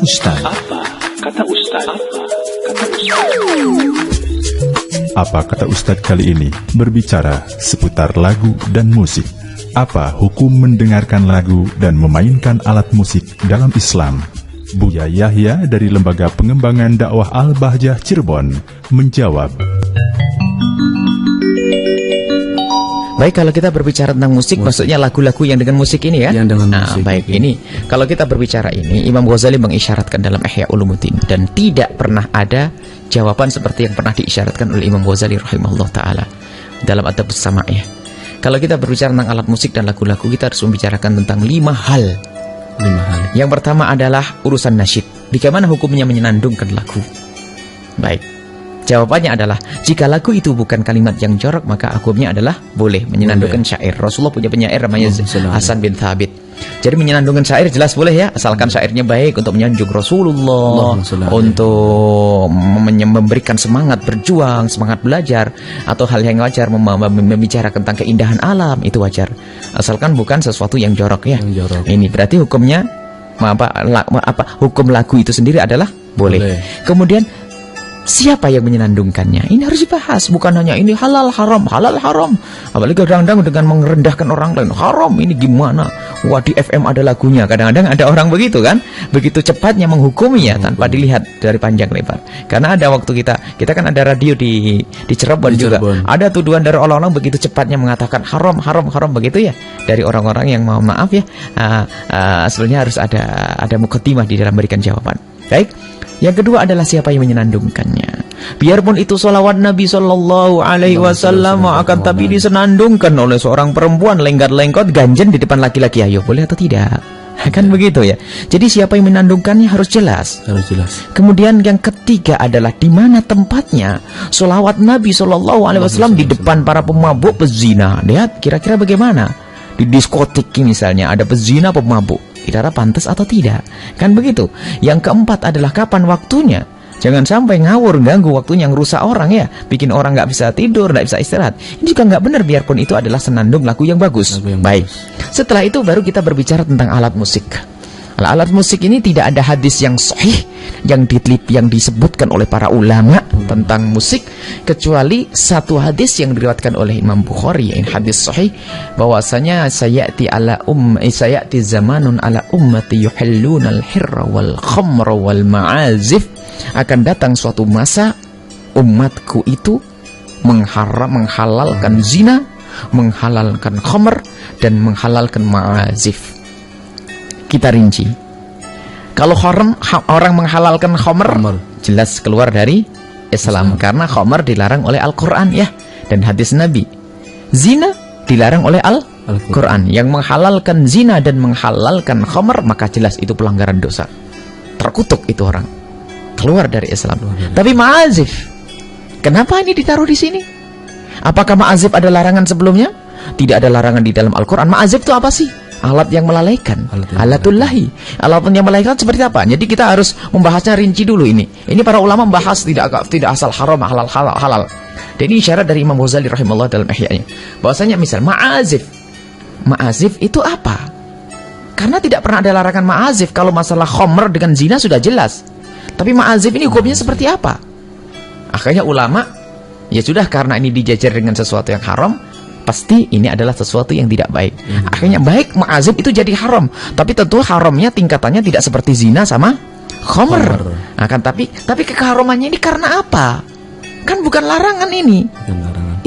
Ustaz? Apa kata Ustaz kali ini berbicara seputar lagu dan musik. Apa hukum mendengarkan lagu dan memainkan alat musik dalam Islam? Buya Yahya dari Lembaga Pengembangan Dakwah Al-Bahjah Cirebon menjawab. Baik, kalau kita berbicara tentang musik, maksudnya lagu-lagu yang dengan musik ini ya? Yang dengan musik. Baik, ini kalau kita berbicara ini, Imam Ghazali mengisyaratkan dalam Ihya Ulumuddin, dan tidak pernah ada jawaban seperti yang pernah diisyaratkan oleh Imam Ghazali rahimahullah ta'ala dalam Adabus Sama' ya. Kalau kita berbicara tentang alat musik dan lagu-lagu, kita harus membicarakan tentang 5 hal. 5 hal. Yang pertama adalah urusan nasyid. Bagaimana hukumnya menyenandungkan lagu? Baik. Jawabannya adalah, jika lagu itu bukan kalimat yang jorok, maka hukumnya adalah boleh menyenandungkan syair. Rasulullah punya penyair namanya Hasan bin Thabit. Jadi menyenandungkan syair jelas boleh ya, asalkan syairnya baik untuk menyanjung Rasulullah, untuk memberikan semangat berjuang, semangat belajar, atau hal yang wajar membicarakan tentang keindahan alam, itu wajar. Asalkan bukan sesuatu yang jorok ya. Ini berarti hukumnya hukum lagu itu sendiri adalah boleh. Kemudian siapa yang menyenandungkannya? Ini harus dibahas. Bukan hanya ini halal haram, halal haram. Apalagi kadang-kadang dengan merendahkan orang lain. Haram ini gimana? Wah, di FM ada lagunya. Kadang-kadang ada orang begitu kan? Begitu cepatnya menghukuminya tanpa dilihat dari panjang lebar. Karena ada waktu kita kan ada radio di Cirebon juga. Ada tuduhan dari orang-orang begitu cepatnya mengatakan haram, haram, haram begitu ya. Dari orang-orang yang mohon maaf ya, sebenarnya harus ada mukaddimah di dalam memberikan jawaban. Baik. Yang kedua adalah siapa yang menyenandungkannya. Biarpun itu sholawat Nabi Sallallahu Alaihi Wasallam, akan tapi disenandungkan oleh seorang perempuan lengkot-lengkot ganjen di depan laki-laki, ayo boleh atau tidak? Kan begitu ya. Jadi siapa yang menandungkannya harus jelas. Kemudian yang ketiga adalah di mana tempatnya sholawat Nabi Sallallahu Alaihi Wasallam di depan para pemabuk pezina. Lihat kira-kira bagaimana di diskotik misalnya ada pezina pemabuk. Kira-kira pantas atau tidak? Kan begitu. Yang keempat adalah kapan waktunya. Jangan sampai ngawur, ganggu waktunya, yang rusak orang ya. Bikin orang nggak bisa tidur, nggak bisa istirahat. Ini juga nggak benar, biarpun itu adalah senandung lagu yang bagus. Baik. Setelah itu baru kita berbicara tentang alat musik. Alat musik ini tidak ada hadis yang sahih yang disebutkan oleh para ulama tentang musik, kecuali satu hadis yang diriwayatkan oleh Imam Bukhari, yang hadis sahih, bahwasanya sayati zamanun ala ummati yuhilluna al-hirra wal khamra wal ma'azif. Akan datang suatu masa umatku itu menghalalkan zina, menghalalkan khamr, dan menghalalkan ma'azif. Kita rinci. Kalau haram, orang menghalalkan khamr, jelas keluar dari Islam. Karena khamr dilarang oleh Al-Quran ya, dan hadis Nabi. Zina dilarang oleh Al-Quran. Yang menghalalkan zina dan menghalalkan khamr, maka jelas itu pelanggaran dosa. Terkutuk itu orang, keluar dari Islam. Tapi ma'azif, kenapa ini ditaruh di sini? Apakah ma'azif ada larangan sebelumnya? Tidak ada larangan di dalam Al-Quran. Ma'azif itu apa sih? Alat yang melalaikan, alatullahi. Alat yang melalaikan seperti apa? Jadi kita harus membahasnya rinci dulu ini. Ini para ulama membahas tidak asal haram, halal. Dan ini syarat dari Imam Ghazali rahimahullah dalam Ihya'nya. Bahwasanya misal ma'azif itu apa? Karena tidak pernah ada larangan ma'azif. Kalau masalah khamr dengan zina sudah jelas. Tapi ma'azif ini hukumnya seperti apa? Akhirnya ulama, ya sudah, karena ini dijajar dengan sesuatu yang haram, pasti ini adalah sesuatu yang tidak baik. Akhirnya baik ma'azif itu jadi haram. Tapi tentu haramnya tingkatannya tidak seperti zina sama khamr. Akan tapi keharamannya ini karena apa? Kan bukan larangan ini.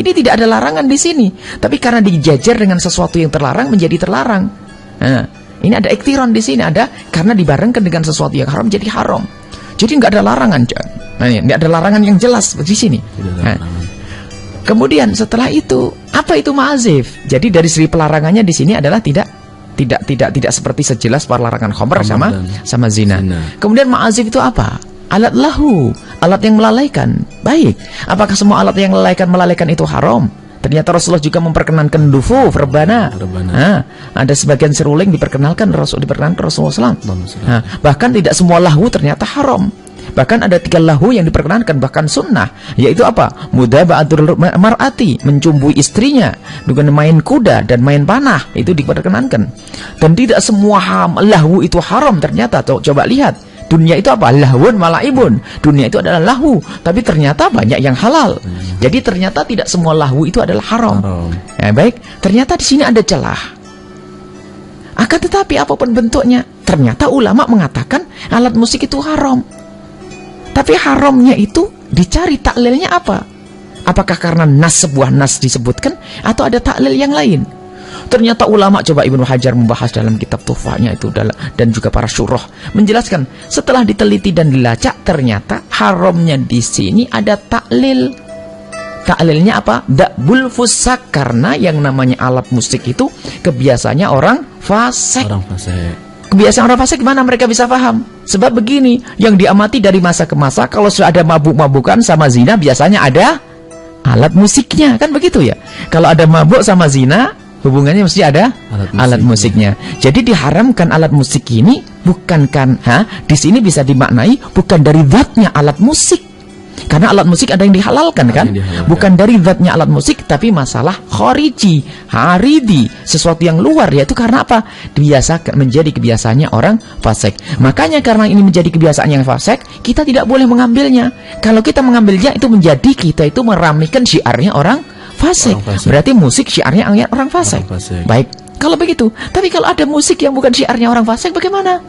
Ini tidak ada larangan di sini. Tapi karena dijajar dengan sesuatu yang terlarang menjadi terlarang. Nah, ini ada iktiran di sini, ada karena dibarengkan dengan sesuatu yang haram jadi haram. Jadi nggak ada larangan, nggak ada larangan yang jelas di sini. Kemudian setelah itu, apa itu ma'azif? Jadi dari segi pelarangannya di sini adalah tidak seperti sejelas larangan khamr sama zina. Kemudian ma'azif itu apa? Alat lahu, alat yang melalaikan. Baik, apakah semua alat yang melalaikan itu haram? Ternyata Rasulullah juga memperkenankan dufuf, rebana. Ada sebagian seruling diperkenalkan Rasulullah SAW. Bahkan tidak semua lahu ternyata haram. Bahkan ada 3 lahu yang diperkenankan, bahkan sunnah, yaitu apa? Mudaba'atul mar'ati, mencumbui istrinya, dengan main kuda dan main panah, itu diperkenankan. Dan tidak semua lahu itu haram ternyata. Coba lihat Dunia itu apa? Lahwun malaibun. Dunia itu adalah lahu, tapi ternyata banyak yang halal. Jadi ternyata tidak semua lahu itu adalah haram. Baik, ternyata di sini ada celah. Akan tetapi apapun bentuknya, ternyata ulama mengatakan alat musik itu haram. Tapi haramnya itu dicari taklilnya apa? Apakah karena sebuah nas disebutkan, atau ada taklil yang lain? Ternyata ulama, coba Ibnu Hajar membahas dalam kitab Tuhfahnya itu, dan juga para syurah menjelaskan, setelah diteliti dan dilacak, ternyata haramnya di sini ada taklil. Taklilnya apa? Da'bul fusak, karena yang namanya alat musik itu kebiasaannya orang fasik. Kebiasaan orang fasik gimana mereka bisa paham? Sebab begini, yang diamati dari masa ke masa, kalau sudah ada mabuk-mabukan sama zina, biasanya ada alat musiknya, kan begitu ya? Kalau ada mabuk sama zina, hubungannya mesti ada alat musiknya. Jadi diharamkan alat musik ini bukan di sini bisa dimaknai bukan dari zatnya alat musik. Karena alat musik ada yang dihalalkan kan? Bukan dari zatnya alat musik, tapi masalah khariji, haridi, sesuatu yang luar, yaitu karena apa? Menjadi kebiasaannya orang fasik. Makanya karena ini menjadi kebiasaan yang fasik, kita tidak boleh mengambilnya. Kalau kita mengambilnya, itu menjadi kita itu meramaikan syiarnya orang fasik. Berarti musik syiarnya orang fasik. Baik, kalau begitu. Tapi kalau ada musik yang bukan syiarnya orang fasik, bagaimana?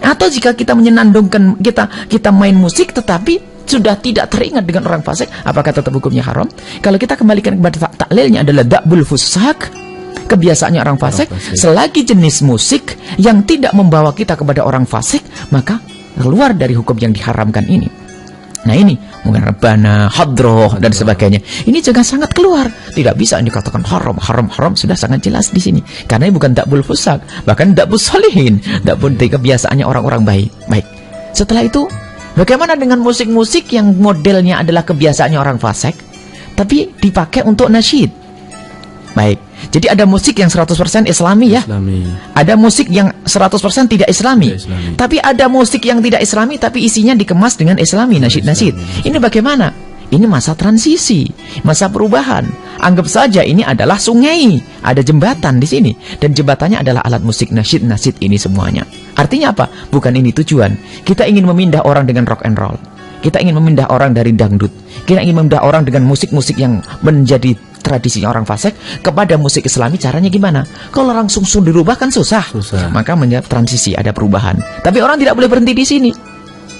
Atau jika kita menyenandungkan, kita main musik tetapi sudah tidak teringat dengan orang fasik, apakah tetap hukumnya haram? Kalau kita kembalikan kepada taklilnya adalah da'bul fusak, kebiasaannya orang fasik, selagi jenis musik yang tidak membawa kita kepada orang fasik, maka keluar dari hukum yang diharamkan ini. Nah ini, mungkin rebana, hadroh, dan sebagainya. Ini juga sangat keluar. Tidak bisa dikatakan haram, sudah sangat jelas di sini. Karena ini bukan da'bul fusak, bahkan da'bul solihin, da'bul kebiasaannya orang-orang baik. Baik, setelah itu, bagaimana dengan musik-musik yang modelnya adalah kebiasaannya orang fasik, tapi dipakai untuk nasyid? Baik, jadi ada musik yang 100% Islami ya. Ada musik yang 100% tidak Islami. Tapi ada musik yang tidak Islami, tapi isinya dikemas dengan Islami, nasyid-nasyid. Ini bagaimana? Ini masa transisi, masa perubahan. Anggap saja ini adalah sungai, ada jembatan di sini, dan jembatannya adalah alat musik nasyid ini semuanya. Artinya apa? Bukan ini tujuan. Kita ingin memindah orang dengan rock and roll. Kita ingin memindah orang dari dangdut. Kita ingin memindah orang dengan musik-musik yang menjadi tradisinya orang fasik kepada musik Islami. Caranya gimana? Kalau langsung dirubah kan susah. Maka menjadi transisi, ada perubahan. Tapi orang tidak boleh berhenti di sini.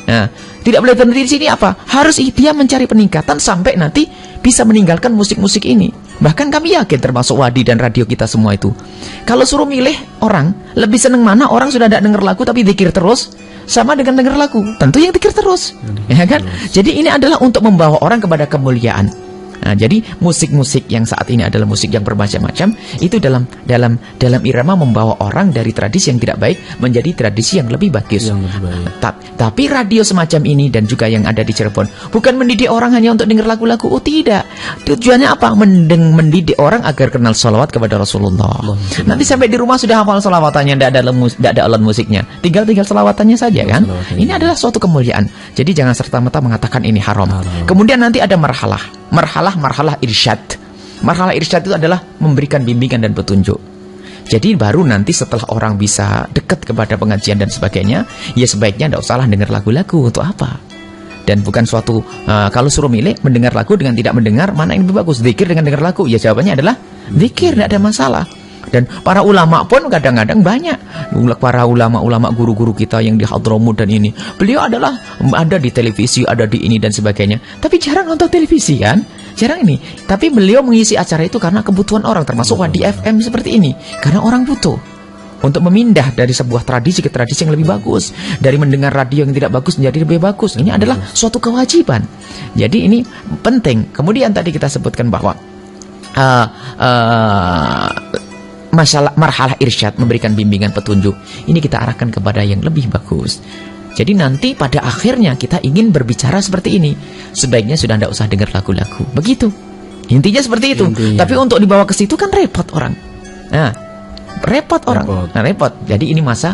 Nah, tidak boleh berhenti di sini apa? Harus dia mencari peningkatan sampai nanti bisa meninggalkan musik-musik ini. Bahkan kami yakin termasuk Wadi dan radio kita semua itu, kalau suruh milih orang, lebih seneng mana orang sudah tidak dengar lagu tapi zikir terus, sama dengan dengar lagu? Tentu yang zikir terus, ya kan? Jadi ini adalah untuk membawa orang kepada kemuliaan. Nah, jadi musik-musik yang saat ini adalah musik yang bermacam-macam, itu dalam irama membawa orang dari tradisi yang tidak baik menjadi tradisi yang lebih bagus. Tapi radio semacam ini dan juga yang ada di Cirebon bukan mendidik orang hanya untuk dengar lagu-lagu. Oh tidak, tujuannya apa? Mendidik orang agar kenal salawat kepada Rasulullah. Nanti sampai di rumah sudah hafal salawatannya, tidak ada alat musiknya, tinggal salawatannya saja kan. Ini adalah suatu kemuliaan. Jadi jangan serta-merta mengatakan ini haram. Kemudian nanti ada marhalah irsyad. Marhalah irsyad itu adalah memberikan bimbingan dan petunjuk. Jadi baru nanti setelah orang bisa dekat kepada pengajian dan sebagainya, ya sebaiknya tidak usahlah dengar lagu-lagu. Untuk apa? Dan bukan suatu kalau suruh milih mendengar lagu dengan tidak mendengar, mana yang lebih bagus? Zikir dengan dengar lagu? Ya jawabannya adalah zikir, tidak ada masalah. Dan para ulama pun kadang-kadang banyak. Para ulama-ulama guru-guru kita yang di Hadramut dan ini, beliau adalah ada di televisi, ada di ini dan sebagainya. Tapi jarang nonton televisi kan? Jarang ini. Tapi beliau mengisi acara itu karena kebutuhan orang, termasuk Wadi FM seperti ini. Karena orang butuh untuk memindah dari sebuah tradisi ke tradisi yang lebih bagus. Dari mendengar radio yang tidak bagus menjadi lebih bagus. Ini adalah suatu kewajiban. Jadi ini penting. Kemudian tadi kita sebutkan bahwa masalah marhalah irsyad, memberikan bimbingan petunjuk, ini kita arahkan kepada yang lebih bagus. Jadi nanti pada akhirnya kita ingin berbicara seperti ini, sebaiknya sudah tidak usah dengar lagu-lagu. Begitu intinya, seperti itu. Tapi untuk dibawa ke situ kan repot orang. Nah, repot orang. Nah, repot. Jadi ini masa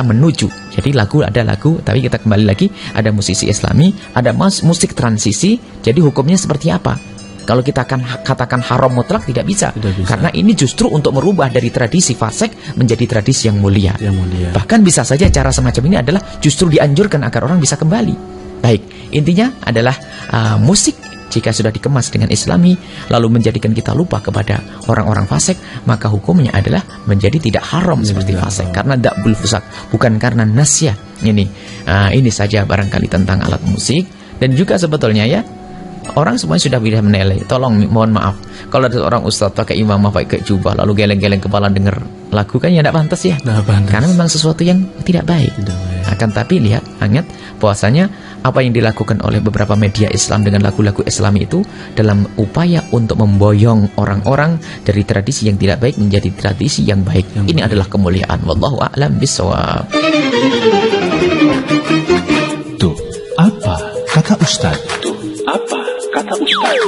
menuju. Jadi ada lagu, tapi kita kembali lagi, ada musisi Islami, ada musik transisi. Jadi hukumnya seperti apa? Kalau kita akan katakan haram mutlak tidak bisa. Tidak bisa. Karena ini justru untuk merubah dari tradisi fasik menjadi tradisi yang mulia. Yang mulia. Bahkan bisa saja cara semacam ini adalah justru dianjurkan agar orang bisa kembali. Baik, intinya adalah musik jika sudah dikemas dengan islami lalu menjadikan kita lupa kepada orang-orang fasik, maka hukumnya adalah menjadi tidak haram seperti fasik, karena dakbul fusak, bukan karena nasya. Ini saja barangkali tentang alat musik. Dan juga sebetulnya ya, orang semuanya sudah bisa menilai. Tolong mohon maaf, kalau ada seorang ustadz pakai imamah, pakai jubah, lalu geleng-geleng kepala dengar lagu, kan ya tidak pantas ya. Karena memang sesuatu yang tidak baik. Akan tapi lihat hangat bahwasanya apa yang dilakukan oleh beberapa media Islam dengan lagu-lagu Islami itu dalam upaya untuk memboyong orang-orang dari tradisi yang tidak baik menjadi tradisi yang baik. Ini adalah kemuliaan. Wallahu a'lam bishawab. Tuh, apa kata Ustadz? Apa kata Ustaz?